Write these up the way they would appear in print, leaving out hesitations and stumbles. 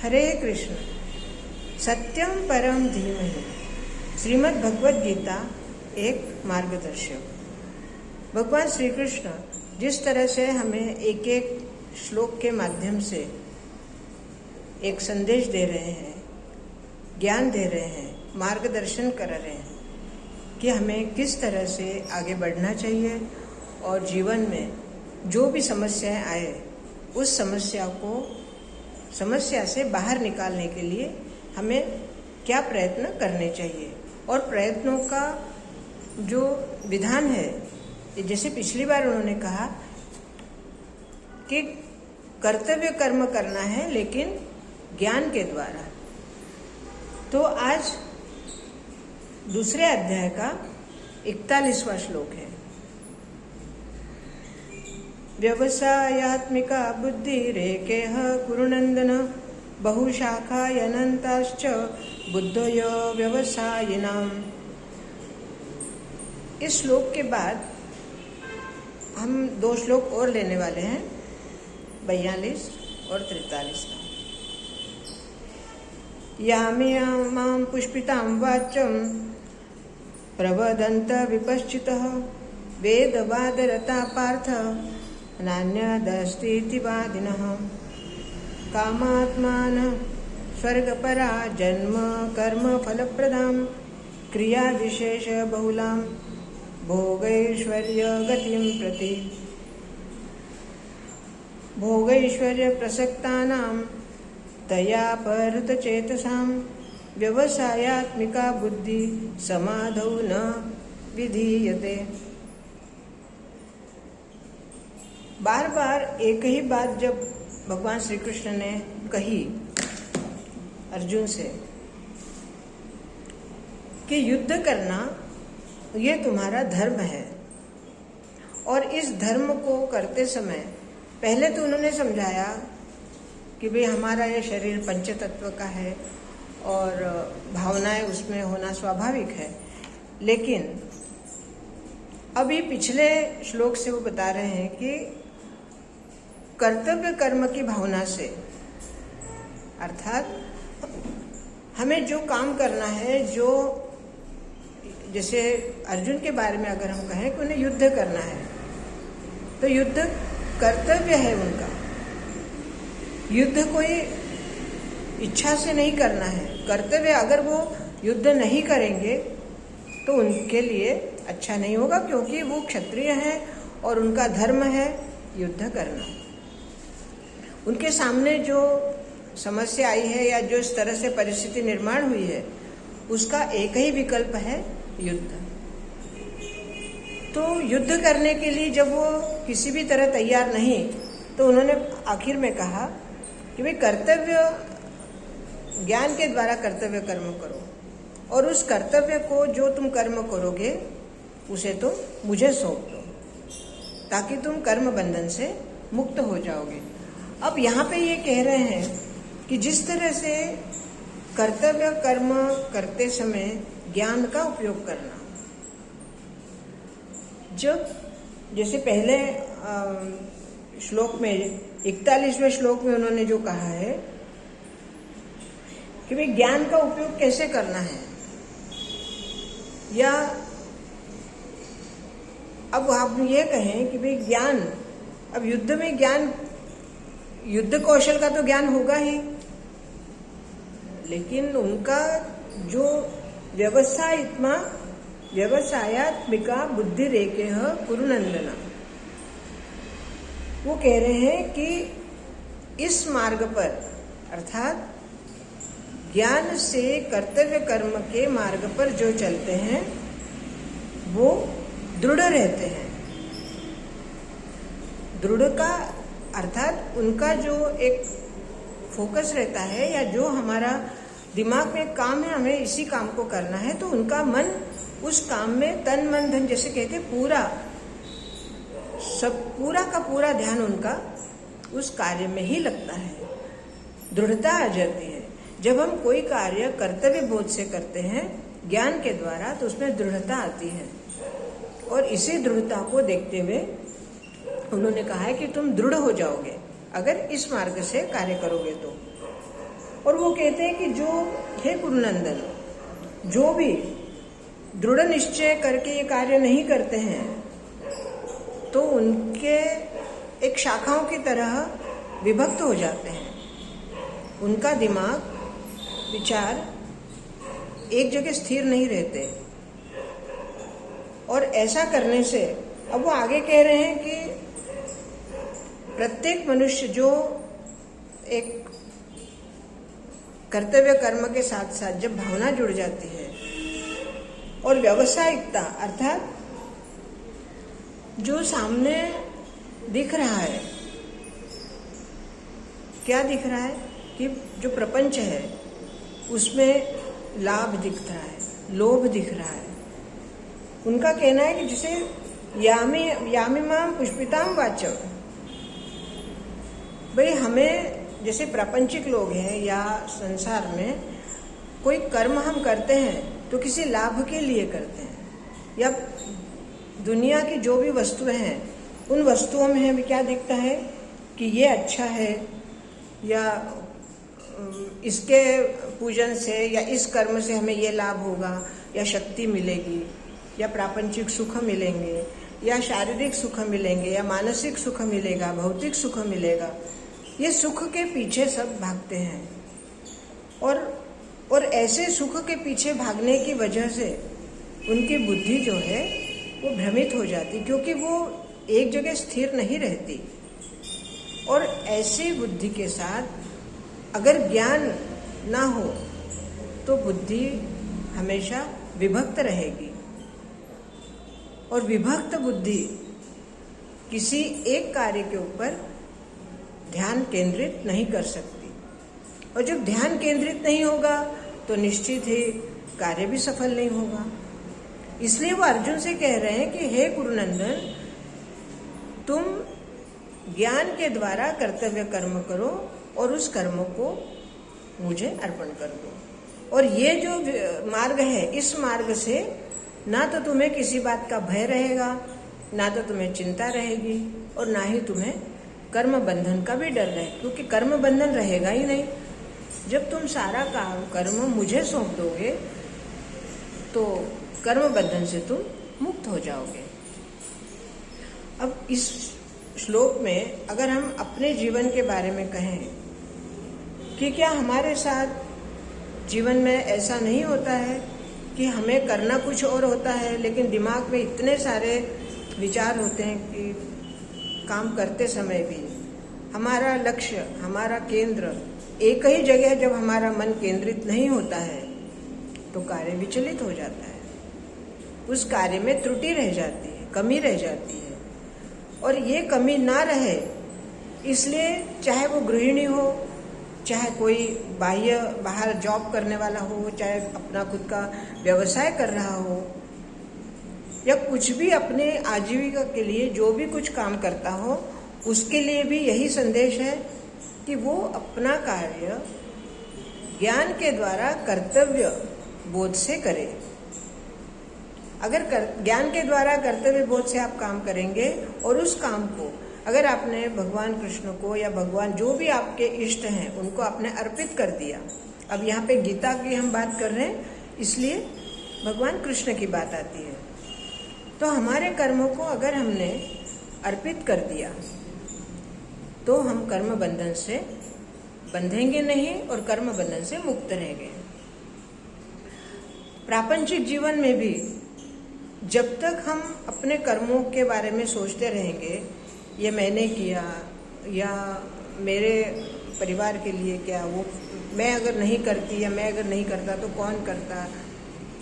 हरे कृष्ण। सत्यम परम धीमहि। श्रीमद् भगवद गीता एक मार्गदर्शक। भगवान श्री कृष्ण जिस तरह से हमें एक एक श्लोक के माध्यम से एक संदेश दे रहे हैं, ज्ञान दे रहे हैं, मार्गदर्शन कर रहे हैं कि हमें किस तरह से आगे बढ़ना चाहिए और जीवन में जो भी समस्याएं आए उस समस्या से बाहर निकालने के लिए हमें क्या प्रयत्न करने चाहिए। और प्रयत्नों का जो विधान है, जैसे पिछली बार उन्होंने कहा कि कर्तव्य कर्म करना है लेकिन ज्ञान के द्वारा। तो आज दूसरे अध्याय का 41वां श्लोक है। व्यवसायात्मिका बुद्धिरेकेह कुरुनंदन बहुशाखायनन्ताश्च बुद्धयो व्यवसायिनाम्। इस श्लोक के बाद हम 2 श्लोक और लेने वाले हैं, 42 और 43 का। यामियामां पुष्पितां वाच्यं प्रवदन्त विपश्चितः वेदवादरता पार्थ नान्यदस्तीति वादिनः। कामात्मान स्वर्गपरा जन्म कर्म फलप्रदां क्रिया विशेष बहुलां भोगैश्वर्य गतिं प्रति। भोगैश्वर्य प्रसक्तानां तया परतचेतसां व्यवसायात्मिका बुद्धि समाधौ न विधीयते। बार बार एक ही बात जब भगवान श्री कृष्ण ने कही अर्जुन से कि युद्ध करना ये तुम्हारा धर्म है, और इस धर्म को करते समय पहले तो उन्होंने समझाया कि भाई हमारा ये शरीर पंच तत्व का है और भावनाएं उसमें होना स्वाभाविक है। लेकिन अभी पिछले श्लोक से वो बता रहे हैं कि कर्तव्य कर्म की भावना से, अर्थात हमें जो काम करना है, जो जैसे अर्जुन के बारे में अगर हम कहें कि उन्हें युद्ध करना है तो युद्ध कर्तव्य है उनका। युद्ध कोई इच्छा से नहीं करना है, कर्तव्य। अगर वो युद्ध नहीं करेंगे तो उनके लिए अच्छा नहीं होगा, क्योंकि वो क्षत्रिय हैं और उनका धर्म है युद्ध करना। उनके सामने जो समस्या आई है या जो इस तरह से परिस्थिति निर्माण हुई है उसका एक ही विकल्प है युद्ध। तो युद्ध करने के लिए जब वो किसी भी तरह तैयार नहीं, तो उन्होंने आखिर में कहा कि भाई कर्तव्य, ज्ञान के द्वारा कर्तव्य कर्म करो, और उस कर्तव्य को जो तुम कर्म करोगे उसे तो मुझे सौंप दो, ताकि तुम कर्म बंधन से मुक्त हो जाओगे। अब यहाँ पे ये कह रहे हैं कि जिस तरह से कर्तव्य कर्म करते समय ज्ञान का उपयोग करना, जब जैसे पहले श्लोक में 41वें श्लोक में उन्होंने जो कहा है कि भाई ज्ञान का उपयोग कैसे करना है, या अब आप ये कहें कि भाई ज्ञान, अब युद्ध में ज्ञान, युद्ध कौशल का तो ज्ञान होगा ही, लेकिन उनका जो व्यवसायात्मिका बुद्धि रेकेह कुरुनंदना, वो कह रहे हैं कि इस मार्ग पर, अर्थात ज्ञान से कर्तव्य कर्म के मार्ग पर जो चलते हैं वो दृढ़ रहते हैं। दृढ़ का अर्थात उनका जो एक फोकस रहता है, या जो हमारा दिमाग में काम है, हमें इसी काम को करना है, तो उनका मन उस काम में तन मन धन, जैसे कहते पूरा का पूरा ध्यान उनका उस कार्य में ही लगता है। दृढ़ता आ जाती है। जब हम कोई कार्य कर्तव्य बोध से करते हैं ज्ञान के द्वारा, तो उसमें दृढ़ता आती है। और इसी दृढ़ता को देखते हुए उन्होंने कहा है कि तुम दृढ़ हो जाओगे अगर इस मार्ग से कार्य करोगे तो। और वो कहते हैं कि जो हे गुरुनंदन, जो भी दृढ़ निश्चय करके ये कार्य नहीं करते हैं तो उनके एक शाखाओं की तरह विभक्त हो जाते हैं। उनका दिमाग, विचार एक जगह स्थिर नहीं रहते। और ऐसा करने से अब वो आगे कह रहे हैं कि प्रत्येक मनुष्य जो एक कर्तव्य कर्म के साथ साथ जब भावना जुड़ जाती है और व्यावसायिकता, अर्थात जो सामने दिख रहा है, क्या दिख रहा है कि जो प्रपंच है उसमें लाभ दिख रहा है, लोभ दिख रहा है। उनका कहना है कि जिसे यामिमाम पुष्पिताम वाचम, भाई हमें जैसे प्रापंचिक लोग हैं या संसार में कोई कर्म हम करते हैं तो किसी लाभ के लिए करते हैं, या दुनिया की जो भी वस्तुएं हैं उन वस्तुओं में हमें क्या दिखता है कि ये अच्छा है, या इसके पूजन से या इस कर्म से हमें ये लाभ होगा, या शक्ति मिलेगी, या प्रापंचिक सुख मिलेंगे, या शारीरिक सुख मिलेंगे, या मानसिक सुख मिलेगा, भौतिक सुख मिलेगा। ये सुख के पीछे सब भागते हैं और ऐसे सुख के पीछे भागने की वजह से उनकी बुद्धि जो है वो भ्रमित हो जाती, क्योंकि वो एक जगह स्थिर नहीं रहती। और ऐसी बुद्धि के साथ अगर ज्ञान ना हो तो बुद्धि हमेशा विभक्त रहेगी, और विभक्त बुद्धि किसी एक कार्य के ऊपर ध्यान केंद्रित नहीं कर सकती, और जब ध्यान केंद्रित नहीं होगा तो निश्चित ही कार्य भी सफल नहीं होगा। इसलिए वो अर्जुन से कह रहे हैं कि हे गुरुनंदन, तुम ज्ञान के द्वारा कर्तव्य कर्म करो और उस कर्म को मुझे अर्पण कर दो। और ये जो मार्ग है, इस मार्ग से ना तो तुम्हें किसी बात का भय रहेगा, ना तो तुम्हें चिंता रहेगी, और ना ही तुम्हें कर्म बंधन का भी डर रहे, क्योंकि कर्म बंधन रहेगा ही नहीं। जब तुम सारा काम कर्म मुझे सौंप दोगे तो कर्म बंधन से तुम मुक्त हो जाओगे। अब इस श्लोक में अगर हम अपने जीवन के बारे में कहें कि क्या हमारे साथ जीवन में ऐसा नहीं होता है कि हमें करना कुछ और होता है, लेकिन दिमाग में इतने सारे विचार होते हैं कि काम करते समय भी हमारा लक्ष्य, हमारा केंद्र एक ही जगह जब हमारा मन केंद्रित नहीं होता है तो कार्य विचलित हो जाता है, उस कार्य में त्रुटि रह जाती है, कमी रह जाती है। और ये कमी ना रहे इसलिए चाहे वो गृहिणी हो, चाहे कोई बाहर जॉब करने वाला हो, चाहे अपना खुद का व्यवसाय कर रहा हो, या कुछ भी अपने आजीविका के लिए जो भी कुछ काम करता हो, उसके लिए भी यही संदेश है कि वो अपना कार्य ज्ञान के द्वारा कर्तव्य बोध से करे। अगर ज्ञान के द्वारा कर्तव्य बोध से आप काम करेंगे और उस काम को अगर आपने भगवान कृष्ण को या भगवान जो भी आपके इष्ट हैं उनको आपने अर्पित कर दिया, अब यहाँ पे गीता की हम बात कर रहे हैं इसलिए भगवान कृष्ण की बात आती है, तो हमारे कर्मों को अगर हमने अर्पित कर दिया तो हम कर्म बंधन से बंधेंगे नहीं और कर्म बंधन से मुक्त रहेंगे। प्रापंचिक जीवन में भी जब तक हम अपने कर्मों के बारे में सोचते रहेंगे, ये मैंने किया या मेरे परिवार के लिए क्या, वो मैं अगर नहीं करती या मैं अगर नहीं करता तो कौन करता,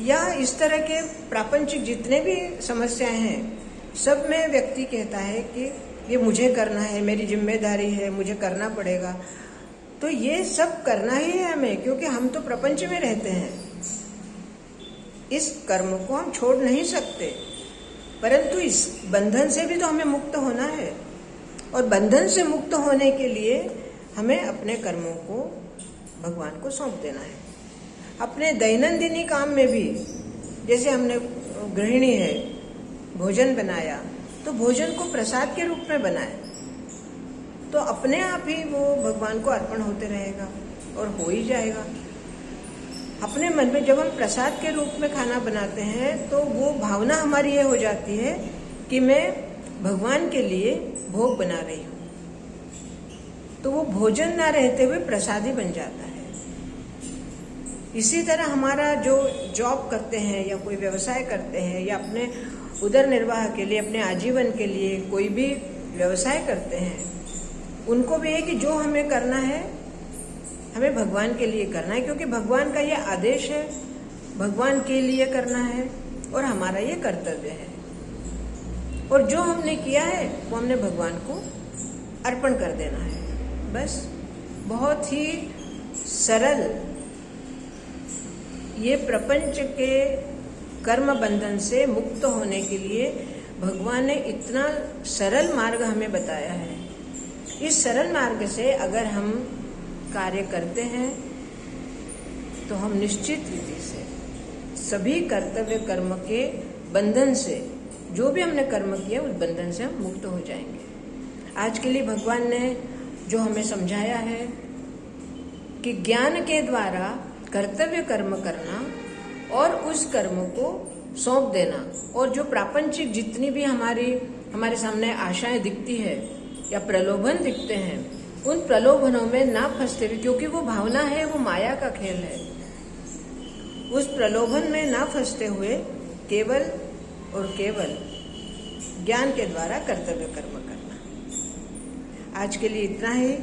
या इस तरह के प्रापंचिक जितने भी समस्याएं हैं सब में व्यक्ति कहता है कि ये मुझे करना है, मेरी जिम्मेदारी है, मुझे करना पड़ेगा। तो ये सब करना ही है हमें, क्योंकि हम तो प्रपंच में रहते हैं, इस कर्म को हम छोड़ नहीं सकते, परंतु इस बंधन से भी तो हमें मुक्त होना है। और बंधन से मुक्त होने के लिए हमें अपने कर्मों को भगवान को सौंप देना है। अपने दैनंदिनी काम में भी, जैसे हमने गृहिणी है, भोजन बनाया तो भोजन को प्रसाद के रूप में बनाए तो अपने आप ही वो भगवान को अर्पण होते रहेगा। और हो ही जाएगा। अपने मन में जब हम प्रसाद के रूप में खाना बनाते हैं तो वो भावना हमारी ये हो जाती है कि मैं भगवान के लिए भोग बना रही हूँ, तो वो भोजन ना रहते हुए प्रसाद ही बन जाता है। इसी तरह हमारा जो जॉब करते हैं या कोई व्यवसाय करते हैं या अपने उदर निर्वाह के लिए, अपने आजीवन के लिए कोई भी व्यवसाय करते हैं, उनको भी है कि जो हमें करना है हमें भगवान के लिए करना है, क्योंकि भगवान का ये आदेश है, भगवान के लिए करना है और हमारा ये कर्तव्य है। और जो हमने किया है वो हमने भगवान को अर्पण कर देना है। बस बहुत ही सरल, ये प्रपंच के कर्म बंधन से मुक्त होने के लिए भगवान ने इतना सरल मार्ग हमें बताया है। इस सरल मार्ग से अगर हम कार्य करते हैं तो हम निश्चित रीति से सभी कर्तव्य कर्म के बंधन से, जो भी हमने कर्म किया उस बंधन से हम मुक्त हो जाएंगे। आज के लिए भगवान ने जो हमें समझाया है कि ज्ञान के द्वारा कर्तव्य कर्म करना और उस कर्म को सौंप देना, और जो प्रापंचिक जितनी भी हमारे सामने आशाएं दिखती है या प्रलोभन दिखते हैं, उन प्रलोभनों में ना फंसते हुए, क्योंकि वो भावना है, वो माया का खेल है, उस प्रलोभन में ना फंसते हुए केवल और केवल ज्ञान के द्वारा कर्तव्य कर्म करना। आज के लिए इतना ही।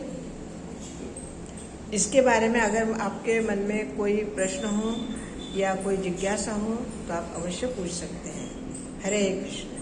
इसके बारे में अगर आपके मन में कोई प्रश्न हो या कोई जिज्ञासा हो तो आप अवश्य पूछ सकते हैं। हरे कृष्ण।